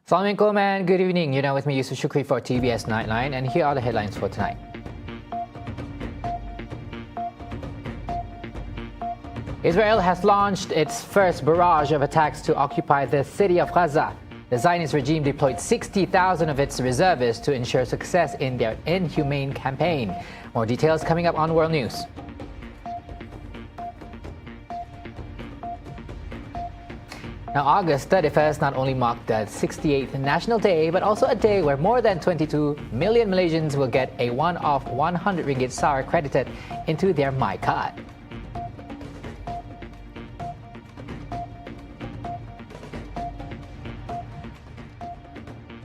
Assalamualaikum and good evening. You're now with me, Yusuf Shukri, for TVS Nightline, and here are the headlines for tonight. Israel has launched its first barrage of attacks to occupy the city of Gaza. The Zionist regime deployed 60,000 of its reservists to ensure success in their inhumane campaign. More details coming up on World News. Now, August 31st not only marked the 68th National Day, but also a day where more than 22 million Malaysians will get a one-off 100 ringgit ZARA credited into their My Card.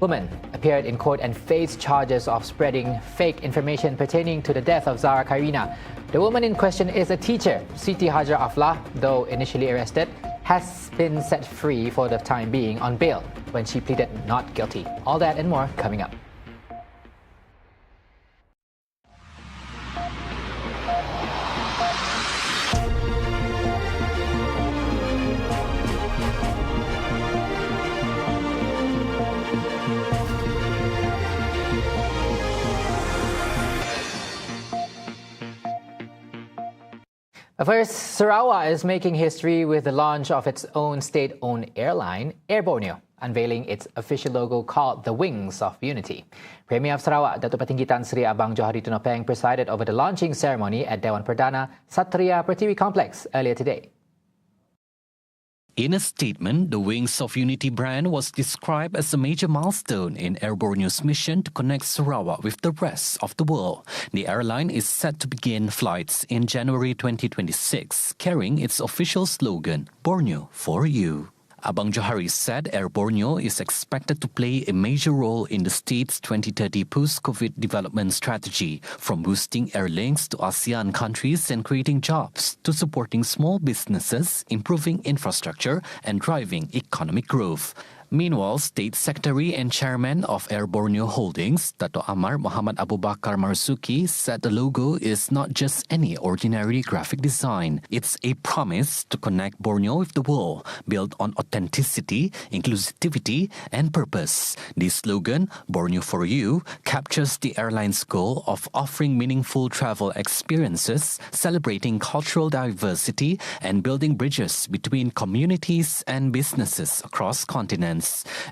Woman appeared in court and faced charges of spreading fake information pertaining to the death of ZARA QAIRINA. The woman in question is a teacher. Siti Hajar Aflah, though initially arrested, has been set free for the time being on bail when she pleaded not guilty. All that and more coming up. First, Sarawak is making history with the launch of its own state-owned airline, Air Borneo, unveiling its official logo called the Wings of Unity. Premier of Sarawak, Datuk Petinggi Tan Sri Abang Johari Tunopeng, presided over the launching ceremony at Dewan Perdana Satria Pertiwi Complex earlier today. In a statement, the Wings of Unity brand was described as a major milestone in Air Borneo's mission to connect Sarawak with the rest of the world. The airline is set to begin flights in January 2026, carrying its official slogan, Borneo for You. Abang Johari said Air Borneo is expected to play a major role in the state's 2030 post-COVID development strategy, from boosting air links to ASEAN countries and creating jobs, to supporting small businesses, improving infrastructure and driving economic growth. Meanwhile, State Secretary and Chairman of Air Borneo Holdings, Dato' Amar Muhammad Abu Bakar Marzuki, said the logo is not just any ordinary graphic design. It's a promise to connect Borneo with the world, built on authenticity, inclusivity, and purpose. This slogan, Borneo for You, captures the airline's goal of offering meaningful travel experiences, celebrating cultural diversity, and building bridges between communities and businesses across continents.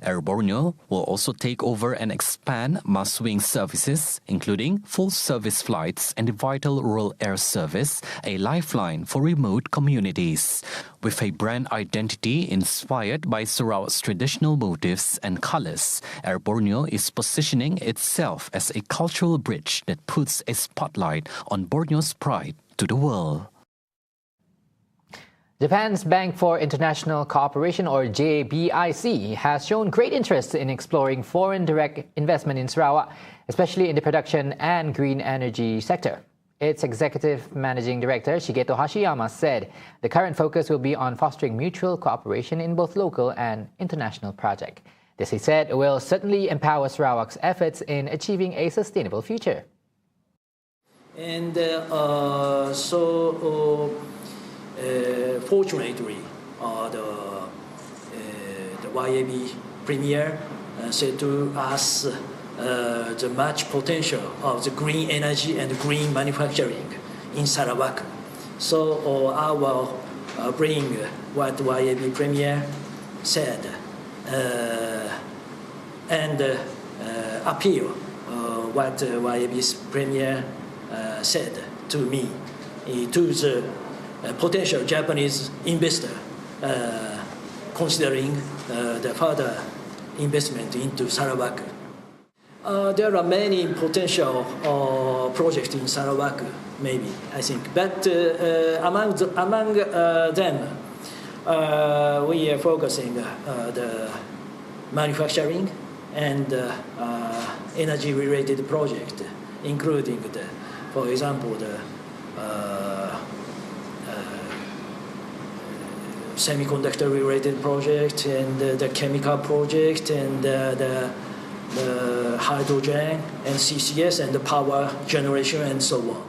Air Borneo will also take over and expand must-wing services, including full-service flights and the vital rural air service, a lifeline for remote communities. With a brand identity inspired by Sarawak's traditional motifs and colors, Air Borneo is positioning itself as a cultural bridge that puts a spotlight on Borneo's pride to the world. Japan's Bank for International Cooperation, or JBIC, has shown great interest in exploring foreign direct investment in Sarawak, especially in the production and green energy sector. Its Executive Managing Director, Shigeto Hashiyama, said the current focus will be on fostering mutual cooperation in both local and international projects. This, he said, will certainly empower Sarawak's efforts in achieving a sustainable future. And fortunately, the YAB Premier said to us the much potential of the green energy and green manufacturing in Sarawak. So I will bring what YAB Premier said and appeal what YAB's Premier said to me, to the potential Japanese investor considering the further investment into Sarawak. There are many potential projects in Sarawak, maybe, I think. But among them, we are focusing the manufacturing and energy-related project, including, for example, the semiconductor-related project and the chemical project and the hydrogen and CCS and the power generation and so on.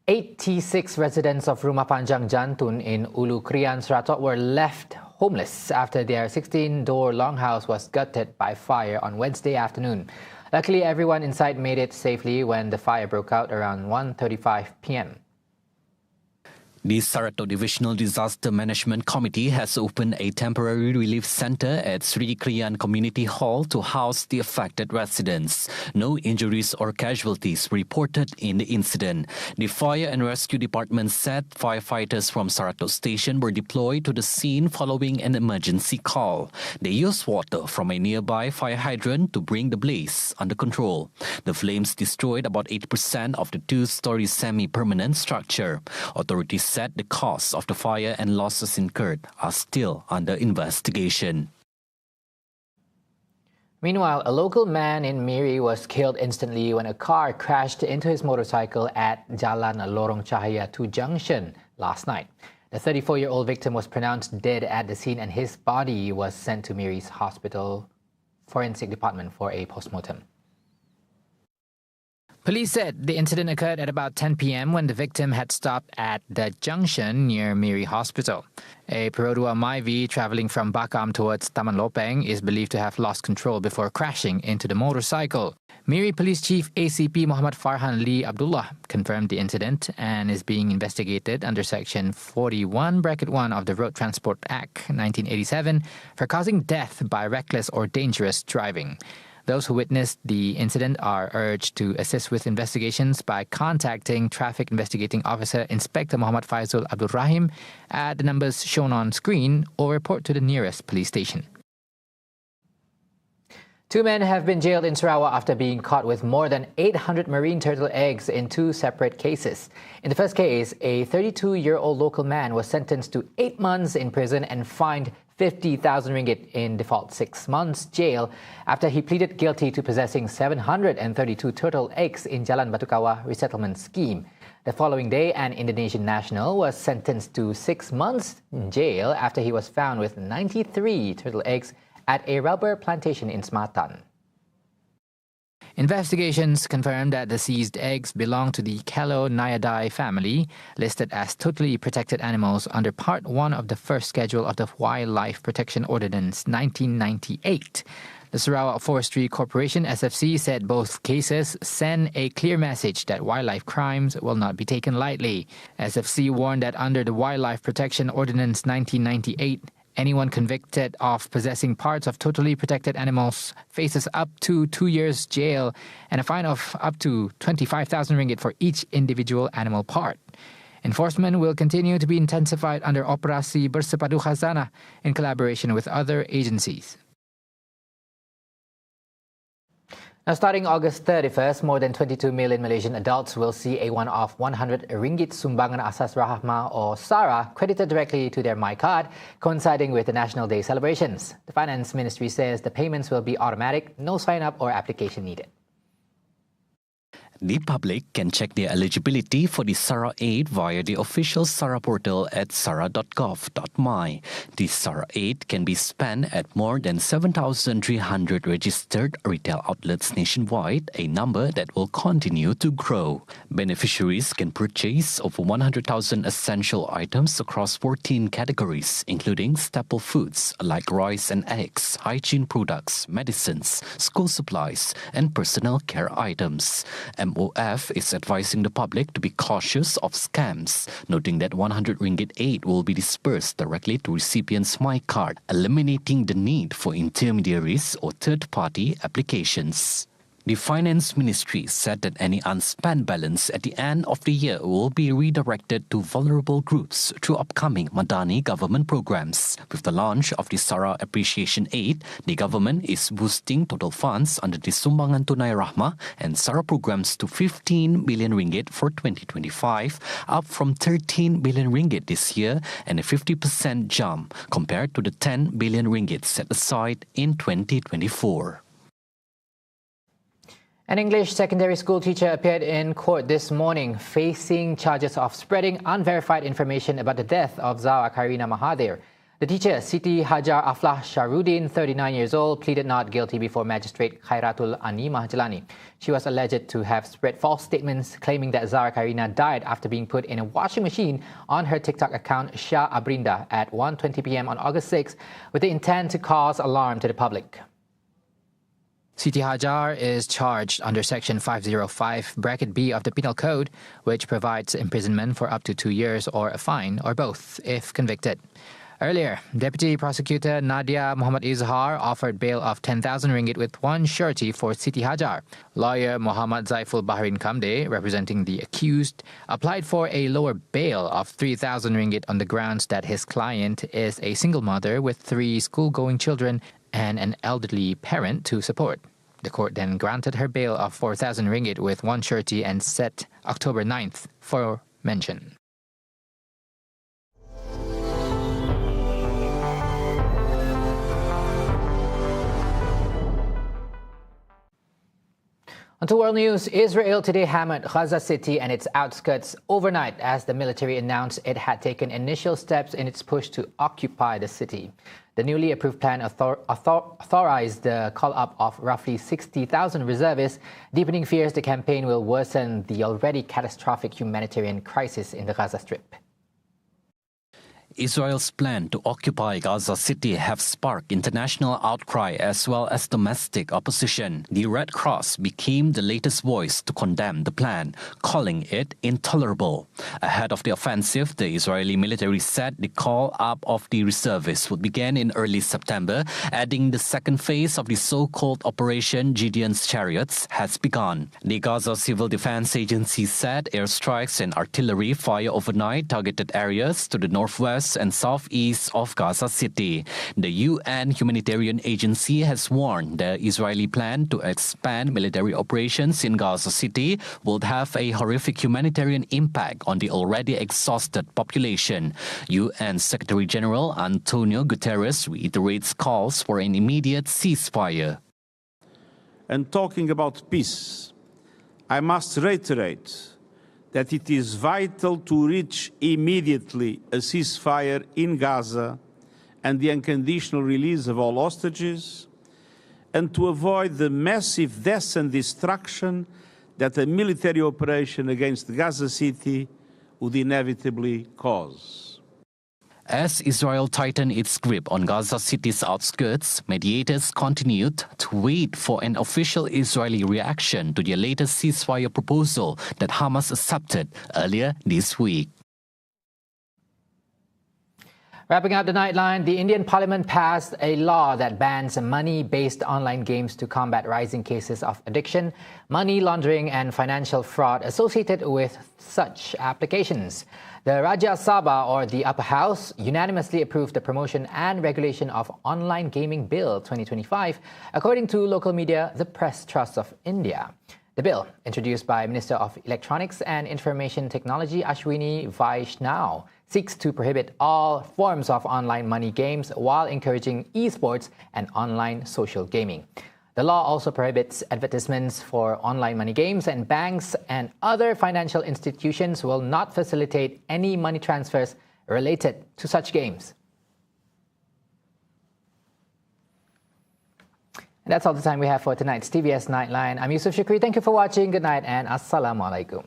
86 residents of Rumah Panjang Jantun in Ulu Krian, Seratok were left homeless after their 16-door longhouse was gutted by fire on Wednesday afternoon. Luckily, everyone inside made it safely when the fire broke out around 1:35 p.m. The Seratok Divisional Disaster Management Committee has opened a temporary relief centre at Sri Krian Community Hall to house the affected residents. No injuries or casualties reported in the incident. The Fire and Rescue Department said firefighters from Seratok Station were deployed to the scene following an emergency call. They used water from a nearby fire hydrant to bring the blaze under control. The flames destroyed about 8% of the two-story semi-permanent structure. Authorities said the cause of the fire and losses incurred are still under investigation. Meanwhile, a local man in Miri was killed instantly when a car crashed into his motorcycle at Jalan Lorong Cahaya 2 Junction last night. The 34-year-old victim was pronounced dead at the scene and his body was sent to Miri's hospital forensic department for a postmortem. Police said the incident occurred at about 10 p.m. when the victim had stopped at the junction near Miri Hospital. A Perodua Myvi travelling from Bakam towards Taman Lopeng is believed to have lost control before crashing into the motorcycle. Miri Police Chief ACP Muhammad Farhan Lee Abdullah confirmed the incident and is being investigated under Section 41(1) of the Road Transport Act 1987 for causing death by reckless or dangerous driving. Those who witnessed the incident are urged to assist with investigations by contacting Traffic Investigating Officer Inspector Muhammad Faizul Abdul Rahim at the numbers shown on screen or report to the nearest police station. 2 men have been jailed in Sarawak after being caught with more than 800 marine turtle eggs in 2 separate cases. In the first case, a 32-year-old local man was sentenced to 8 months in prison and fined 50,000 ringgit in default 6 months jail after he pleaded guilty to possessing 732 turtle eggs in Jalan Batukawa resettlement scheme. The following day, an Indonesian national was sentenced to 6 months in jail after he was found with 93 turtle eggs at a rubber plantation in Smatan. Investigations confirmed that the seized eggs belong to the Calonaidae family, listed as totally protected animals under Part 1 of the first schedule of the Wildlife Protection Ordinance 1998. The Sarawak Forestry Corporation SFC said both cases send a clear message that wildlife crimes will not be taken lightly. SFC warned that under the Wildlife Protection Ordinance 1998, anyone convicted of possessing parts of totally protected animals faces up to 2 years jail and a fine of up to 25,000 ringgit for each individual animal part. Enforcement will continue to be intensified under Operasi Bersepadu Khazanah in collaboration with other agencies. Now, starting August 31st, more than 22 million Malaysian adults will see a one-off 100 ringgit Sumbangan Asas Rahmah or ZARA credited directly to their MyCard, coinciding with the National Day celebrations. The Finance Ministry says the payments will be automatic, no sign-up or application needed. The public can check their eligibility for the ZARA aid via the official ZARA portal at zara.gov.my. The ZARA aid can be spent at more than 7,300 registered retail outlets nationwide, a number that will continue to grow. Beneficiaries can purchase over 100,000 essential items across 14 categories, including staple foods like rice and eggs, hygiene products, medicines, school supplies, and personal care items. MOF is advising the public to be cautious of scams, noting that 100 ringgit aid will be dispersed directly to recipients' MyCard, eliminating the need for intermediaries or third-party applications. The Finance Ministry said that any unspent balance at the end of the year will be redirected to vulnerable groups through upcoming Madani government programs. With the launch of the ZARA Appreciation Aid, the government is boosting total funds under the Sumbangan Tunai Rahmah and ZARA programs to 15 billion ringgit for 2025, up from 13 billion ringgit this year and a 50% jump compared to the 10 billion ringgit set aside in 2024. An English secondary school teacher appeared in court this morning facing charges of spreading unverified information about the death of ZARA QAIRINA Mahathir. The teacher, Siti Hajar Aflah Shahrudin, 39 years old, pleaded not guilty before Magistrate Khairatul Animah Jalani. She was alleged to have spread false statements claiming that ZARA QAIRINA died after being put in a washing machine on her TikTok account Shah Abrinda at 1:20 p.m. on August 6 with the intent to cause alarm to the public. Siti Hajar is charged under Section 505, Bracket B of the Penal Code, which provides imprisonment for up to 2 years or a fine or both if convicted. Earlier, Deputy Prosecutor Nadia Muhammad Izhar offered bail of 10,000 ringgit with one surety for Siti Hajar. Lawyer Muhammad Zaiful Bahrin Kamde, representing the accused, applied for a lower bail of 3,000 ringgit on the grounds that his client is a single mother with 3 school-going children and an elderly parent to support. The court then granted her bail of 4,000 ringgit with one surety and set October 9th for mention. On to world news, Israel today hammered Gaza City and its outskirts overnight as the military announced it had taken initial steps in its push to occupy the city. The newly approved plan authorized the call-up of roughly 60,000 reservists, deepening fears the campaign will worsen the already catastrophic humanitarian crisis in the Gaza Strip. Israel's plan to occupy Gaza City have sparked international outcry as well as domestic opposition. The Red Cross became the latest voice to condemn the plan, calling it intolerable. Ahead of the offensive, the Israeli military said the call-up of the reservists would begin in early September, adding the second phase of the so-called Operation Gideon's Chariots has begun. The Gaza Civil Defense Agency said airstrikes and artillery fire overnight targeted areas to the northwest and southeast of Gaza City. The UN humanitarian agency has warned the Israeli plan to expand military operations in Gaza City would have a horrific humanitarian impact on the already exhausted population. UN Secretary General Antonio Guterres reiterates calls for an immediate ceasefire. And talking about peace, I must reiterate that it is vital to reach immediately a ceasefire in Gaza and the unconditional release of all hostages, and to avoid the massive deaths and destruction that a military operation against Gaza City would inevitably cause. As Israel tightened its grip on Gaza City's outskirts, mediators continued to wait for an official Israeli reaction to the latest ceasefire proposal that Hamas accepted earlier this week. Wrapping up the Nightline, the Indian Parliament passed a law that bans money-based online games to combat rising cases of addiction, money laundering and financial fraud associated with such applications. The Rajya Sabha, or the Upper House, unanimously approved the Promotion and Regulation of Online Gaming Bill 2025, according to local media, the Press Trust of India. The bill, introduced by Minister of Electronics and Information Technology Ashwini Vaishnaw, seeks to prohibit all forms of online money games while encouraging esports and online social gaming. The law also prohibits advertisements for online money games, and banks and other financial institutions will not facilitate any money transfers related to such games. And that's all the time we have for tonight's TVS Nightline. I'm Yusuf Shukri. Thank you for watching. Good night and Assalamualaikum.